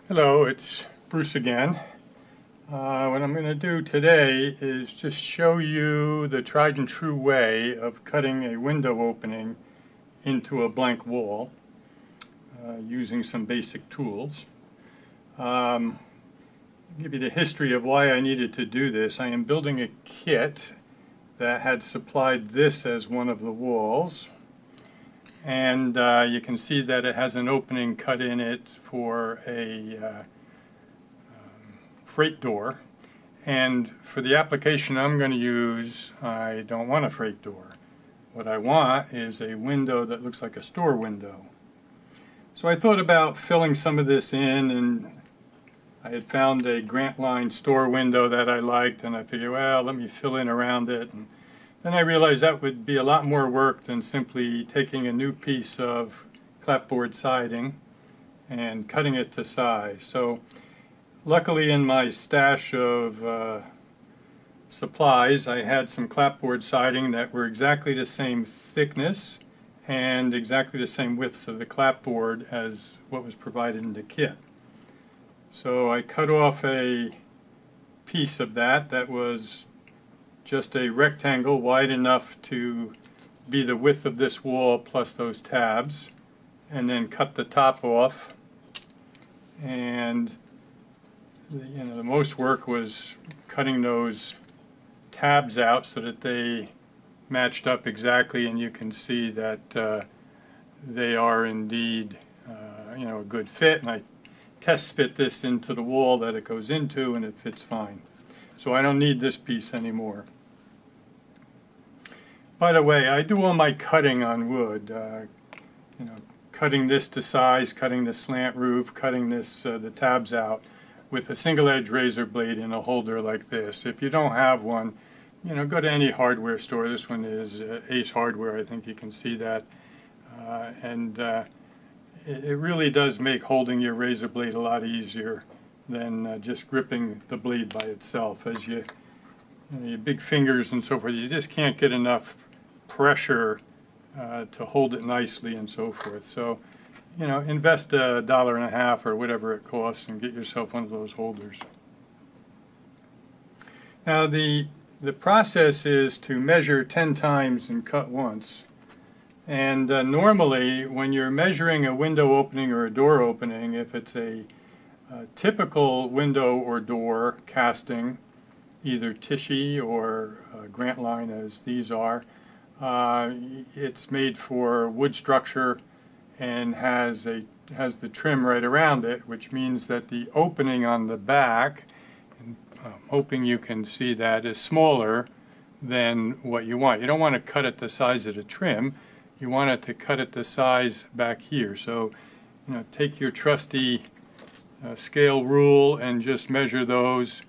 Hello, it's Bruce again. What I'm going to do today is just show you the tried and true way of cutting a window opening into a blank wall using some basic tools. I'll give you the history of why I needed to do this. I am building a kit that had supplied this as one of the walls. And you can see that it has an opening cut in it for a freight door. And for the application I'm going to use, I don't want a freight door. What I want is a window that looks like a store window. So I thought about filling some of this in, and I had found a Grant Line store window that I liked, and I figured, well, let me fill in around it. And then I realized that would be a lot more work than simply taking a new piece of clapboard siding and cutting it to size. So luckily in my stash of supplies, I had some clapboard siding that were exactly the same thickness and exactly the same width of the clapboard as what was provided in the kit. So I cut off a piece of that was just a rectangle wide enough to be the width of this wall plus those tabs, and then cut the top off. And the most work was cutting those tabs out so that they matched up exactly, and you can see that they are indeed a good fit. And I test fit this into the wall that it goes into, and it fits fine. So I don't need this piece anymore. By the way, I do all my cutting on wood. Cutting this to size, cutting the slant roof, cutting the tabs out with a single edge razor blade in a holder like this. If you don't have one, go to any hardware store. This one is Ace Hardware. I think you can see that. It really does make holding your razor blade a lot easier than just gripping the blade by itself. As your big fingers and so forth, you just can't get enough pressure to hold it nicely and so forth. So, invest $1.50 or whatever it costs and get yourself one of those holders. Now the process is to measure 10 times and cut once. And normally when you're measuring a window opening or a door opening, if it's a typical window or door casting, either Tishy or Grant Line as these are, it's made for wood structure and has the trim right around it, which means that the opening on the back, and I'm hoping you can see that, is smaller than what you want. You don't want to cut it the size of the trim. You want it to cut it the size back here. So, take your trusty scale rule and just measure those,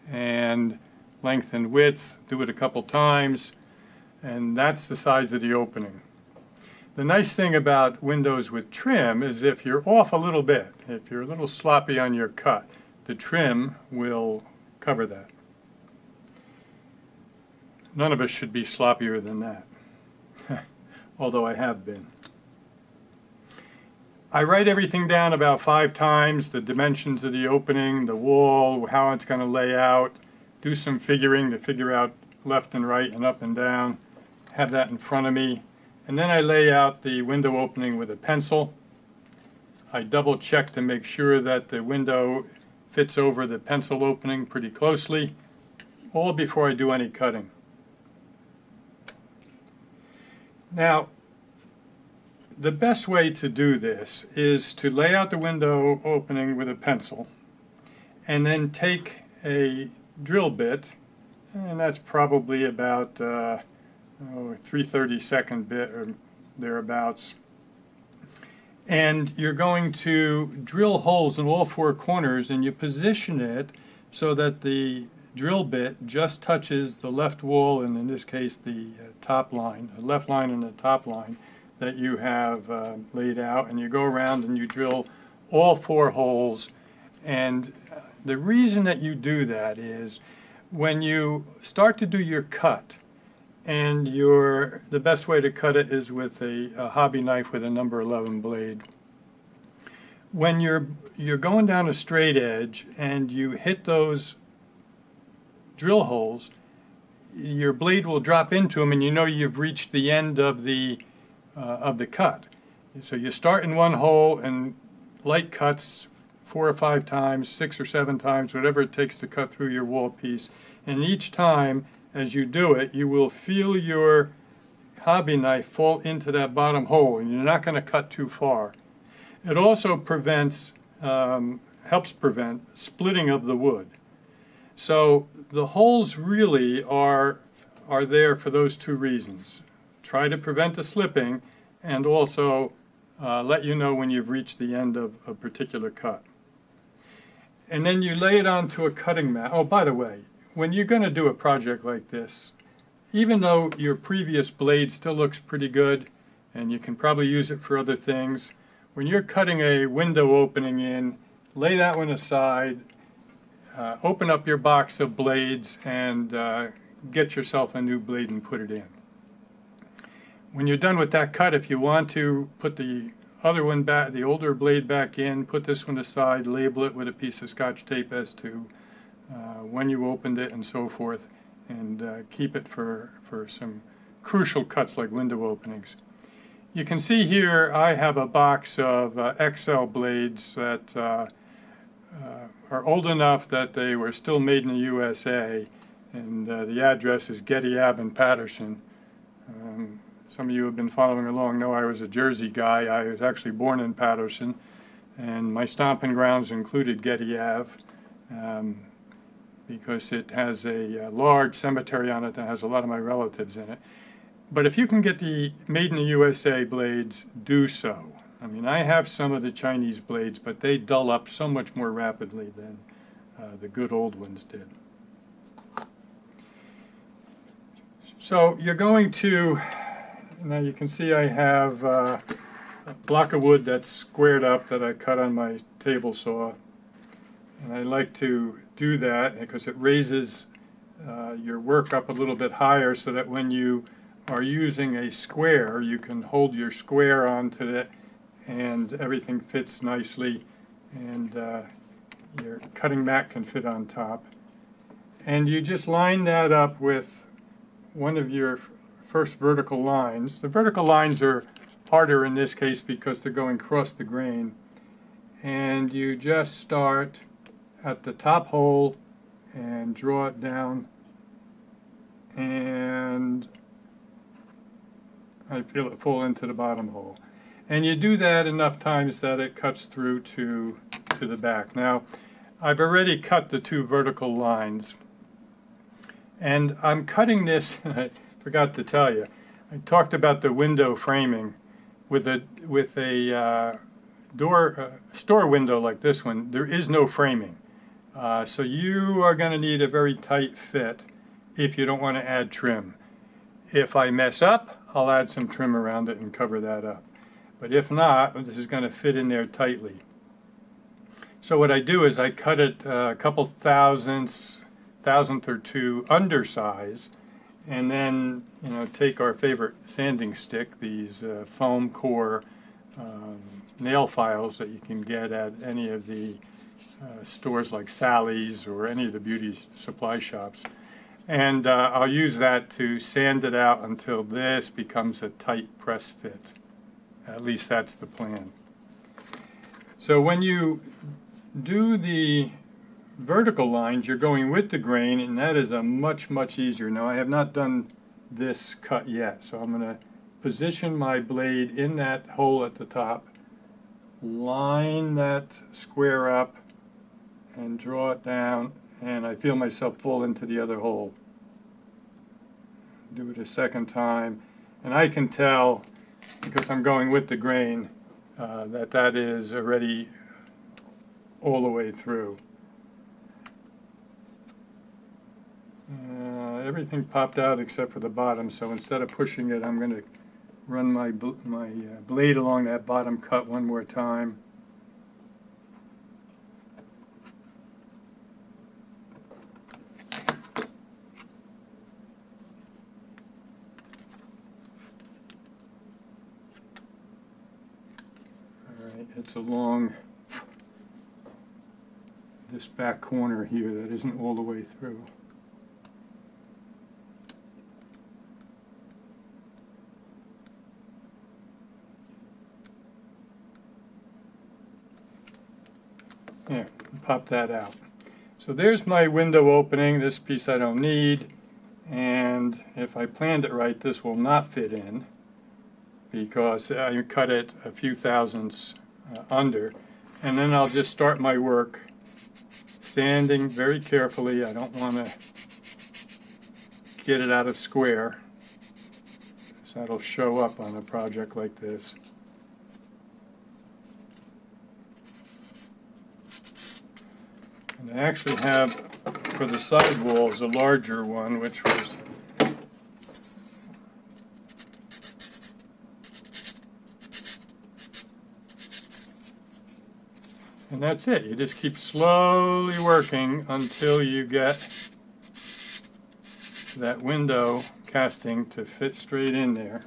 and length and width, do it a couple times, and that's the size of the opening. The nice thing about windows with trim is if you're off a little bit, if you're a little sloppy on your cut, the trim will cover that. None of us should be sloppier than that, although I have been. I write everything down about 5 times, the dimensions of the opening, the wall, how it's going to lay out, do some figuring to figure out left and right and up and down, have that in front of me, and then I lay out the window opening with a pencil. I double check to make sure that the window fits over the pencil opening pretty closely, all before I do any cutting. Now, the best way to do this is to lay out the window opening with a pencil and then take a drill bit, and that's probably about 3/32 bit or thereabouts, and you're going to drill holes in all 4 corners, and you position it so that the drill bit just touches the left wall, and in this case the top line, the left line and the top line that you have laid out, and you go around and you drill all 4 holes. And the reason that you do that is when you start to do your cut, and the best way to cut it is with a hobby knife with a number 11 blade. when you're going down a straight edge and you hit those drill holes, your blade will drop into them, and you know you've reached the end of the cut. So you start in one hole and light cuts 4 or 5 times, 6 or 7 times, whatever it takes to cut through your wall piece. And each time, as you do it, you will feel your hobby knife fall into that bottom hole, and you're not going to cut too far. It also helps prevent splitting of the wood. So the holes really are there for those two reasons. Try to prevent the slipping, and also let you know when you've reached the end of a particular cut. And then you lay it onto a cutting mat. Oh, by the way, when you're going to do a project like this, even though your previous blade still looks pretty good, and you can probably use it for other things, when you're cutting a window opening in, lay that one aside, open up your box of blades, and get yourself a new blade and put it in. When you're done with that cut, if you want to put the other one back, the older blade back in, put this one aside, label it with a piece of Scotch tape as to when you opened it and so forth, and keep it for some crucial cuts like window openings. You can see here I have a box of XL blades that are old enough that they were still made in the USA, and the address is Getty Ave in Paterson. Some of you who have been following along know I was a Jersey guy. I was actually born in Paterson, and my stomping grounds included Getty Ave because it has a large cemetery on it that has a lot of my relatives in it. But if you can get the made in the USA blades, do so. I mean, I have some of the Chinese blades, but they dull up so much more rapidly than the good old ones did. So you're going to, now you can see I have a block of wood that's squared up that I cut on my table saw. And I like to do that because it raises your work up a little bit higher so that when you are using a square, you can hold your square onto it and everything fits nicely, and your cutting mat can fit on top. And you just line that up with one of your first vertical lines. The vertical lines are harder in this case because they're going across the grain. And you just start at the top hole and draw it down, and I feel it fall into the bottom hole. And you do that enough times that it cuts through to the back. Now, I've already cut the 2 vertical lines, and I'm cutting this, I forgot to tell you, I talked about the window framing. With a store window like this one, there is no framing. So you are going to need a very tight fit if you don't want to add trim. If I mess up, I'll add some trim around it and cover that up. But if not, this is going to fit in there tightly. So what I do is I cut it a couple thousandth or 2 undersize, and then take our favorite sanding stick, these foam core nail files that you can get at any of the stores like Sally's or any of the beauty supply shops. And I'll use that to sand it out until this becomes a tight press fit. At least that's the plan. So when you do the vertical lines, you're going with the grain, and that is a much easier. Now, I have not done this cut yet, so I'm going to position my blade in that hole at the top, line that square up, and draw it down, and I feel myself fall into the other hole. Do it a second time, and I can tell, because I'm going with the grain, that is already all the way through. Everything popped out except for the bottom, so instead of pushing it, I'm going to run my blade along that bottom cut one more time. All right, it's a long this back corner here that isn't all the way through. There, pop that out. So there's my window opening. This piece I don't need, and if I planned it right, this will not fit in because I cut it a few thousandths under. And then I'll just start my work sanding very carefully. I don't want to get it out of square, so that'll show up on a project like this. And I actually have, for the side walls, a larger one, which was and that's it. You just keep slowly working until you get that window casting to fit straight in there.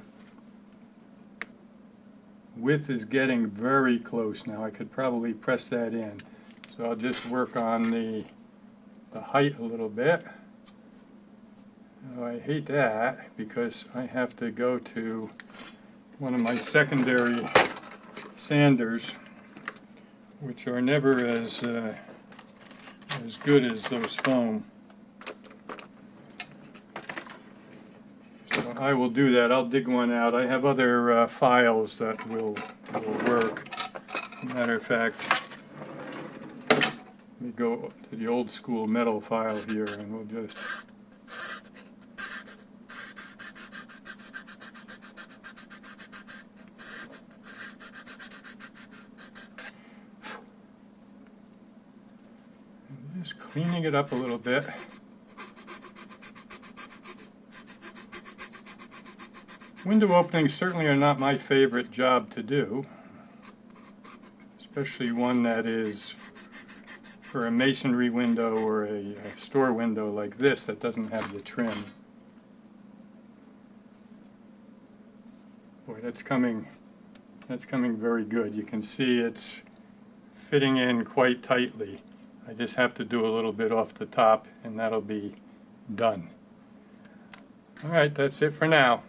Width is getting very close now. I could probably press that in. So I'll just work on the height a little bit. Oh, I hate that because I have to go to one of my secondary sanders, which are never as good as those foam. So I will do that. I'll dig one out. I have other files that will work. Matter of fact, let me go to the old school metal file here and we'll just cleaning it up a little bit. Window openings certainly are not my favorite job to do, especially one that is for a masonry window or a store window like this that doesn't have the trim. Boy, that's coming very good. You can see it's fitting in quite tightly. I just have to do a little bit off the top and that'll be done. All right, that's it for now.